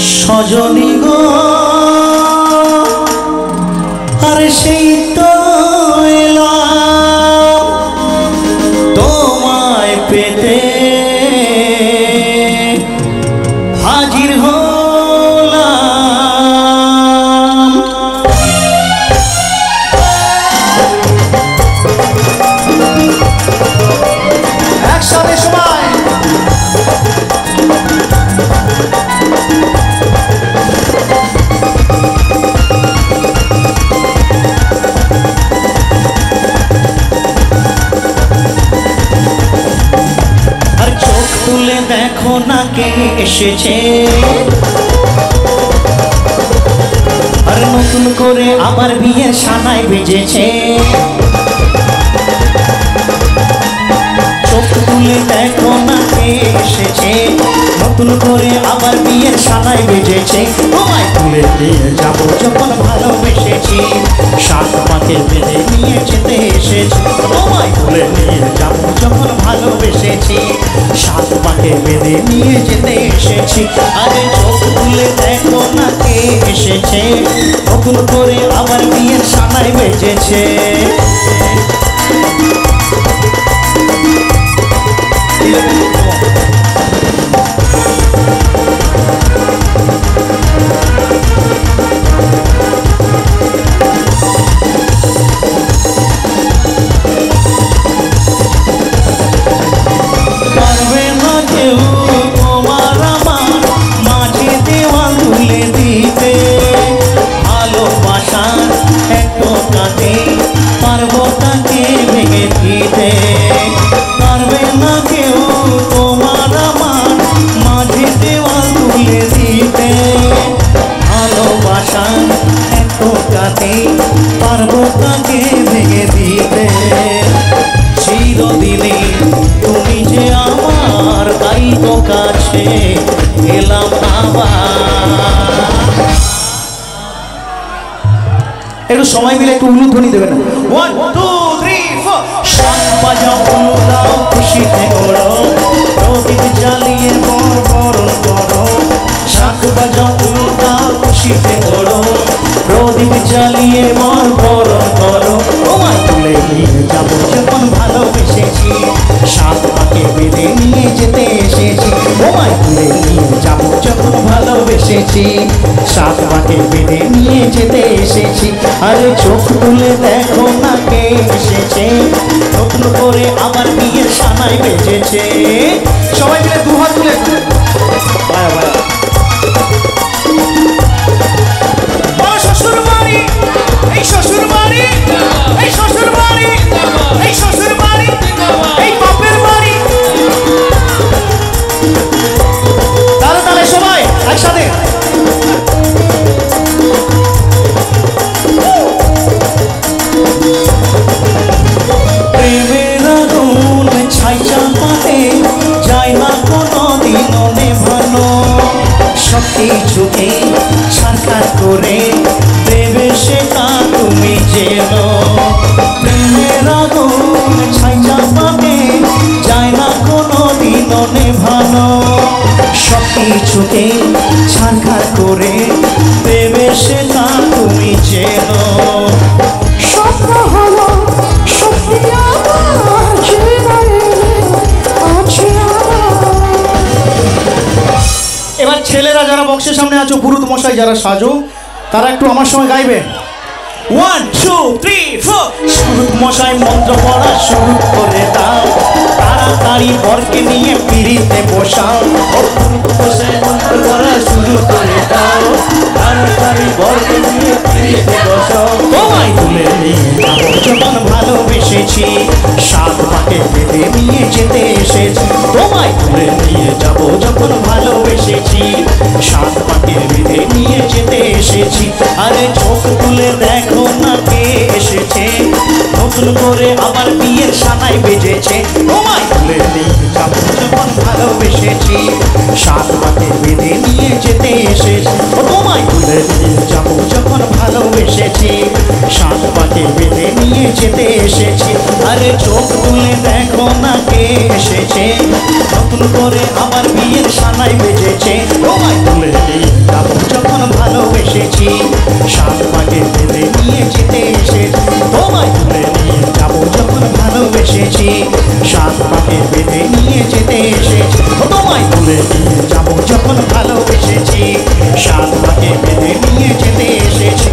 সজনী গো আর সেই তো এলাম তোমায় পেতে হাজির হলাম। একসাথে সবাই তুলে দেখো না কে এসেছে আর নতুন করে আবার বিয়ের সানাই বেজেছে। চোখ তুলে দেখো না কে এসেছে নতুন করে আবার বিয়ের সানাই বেজেছে। তোমায় তুলে দিয়ে যাবো যখন ভালোবেসেছি সাত পাকে বেঁধে নিয়ে যেতে এসেছি। তোমায় তুলে নিয়ে যাবো যখন ভালোবেসেছি সাত পাকে বেঁধে নিয়ে যেতে এসেছি। আরে চোখ তুলে দেখো না কে এসেছে নতুন করে আবার বিয়ের সানাই বেজেছে। পারবে না কেউ তোমার আমার মাঝে দেওয়াল তুলে দিতে ভালোবাসার একটু কাটে পারবো তাকে ভেঙে দিতে। পারবে না কেউ তোমার আমার মাঝে দেওয়াল তুলে দিতে ভালোবাসার একটু কাটে পারবো তাকে ভেঙে দিতে। চিরদিনে তুমি যে আমার তাই তো কাছে এলাম আবার। একটু সময় মিলে একটু উলুধ্বনি দেবে না? 1 2 3 4 শাক বাজাও উলু দাও খুশিতে ওড়ো প্রদীপ জ্বালিয়ে বরণ করো। শাক বাজাও উলু দাও খুশিতে ওড়ো প্রদীপ জ্বালিয়ে বরণ করো। তোমায় তুলে নিয়ে যাবো যখন ভালোবেসেছি সাত পাকে বেঁধে নিয়ে যেতে এসেছি। তোমায় তুলে নিয়ে যাবো যখন ভালোবেসেছি সাত পাকে বেঁধে নিয়ে যেতে এসেছি। আরে চোখ তুলে দেখো না কে এসেছে নতুন করে আবার বিয়ের সানাই বেজেছে। সবাই মিলে দু হাত তুলে শ্বশুর বাড়ি এই শ্বশুর বাড়ি এই শ্বশুর বাড়ি এই শ্বশুর বাড়ি এই বাপের বাড়ি। তাহলে তাহলে সবাই একসাথে প্রেমের আগুন ছাই চাপাতে যায় না কোনো দিনও নেভানো সব কিছুকে সরকার করে দেবে সেটা তুমি যেন। প্রেমের আগুন ছাই চাপাতে যায় না কোনো দিনও নেভানো সব কিছুকে সরকার করে দেবে সেটা তুমি যেন। স্বপ্ন হলো সত্যি আমার জীবনে আছে আমার। এবার ছেলেরা যারা বক্সের সামনে আছো পুরুত মশাই যারা সাজো তারা একটু আমার সঙ্গে গাইবে। 1 2 3 4 পুরুত মশাই মন্ত্র পড়া শুরু করে দাও তাড়াতাড়ি বরকে নিয়ে পিড়িতে বসাও। পুরুত মশাই মন্ত্র পড়া শুরু করে দাও তাড়াতাড়ি বরকে নিয়ে পিড়িতে বসাও। তোমায় তুলে নিয়ে যাবো যখন ভালোবেসেছি সাত পাকে বেঁধে নিয়ে যেতে এসেছি। তোমায় তুলে নিয়ে যাবো যখন ভালোবেসেছি সাত পাকে বেঁধে নিয়ে যেতে এসেছি। আরে চোখ তুলে দেখো না কে এসেছে নতুন করে আবার বিয়ের সানাই বেজেছে। তোমায় তুলে নিয়ে যাবো যখন ভালোবেসেছি সাত পাকে বেঁধে নিয়ে যেতে এসেছি। তোমায় তুলে নিয়ে যাবো যখন ভালোবেসেছি সাত পাকে বেঁধে নিয়ে যেতে এসেছি। আরে চোখ তুলে দেখো না কে এসেছে নতুন করে আবার বিয়ের সানাই বেজেছে। তোমায় তুলে নিয়ে নিয়ে যাবো যখন ভালোবেসেছি, সাত পাকে বেঁধে নিয়ে যেতে এসেছি।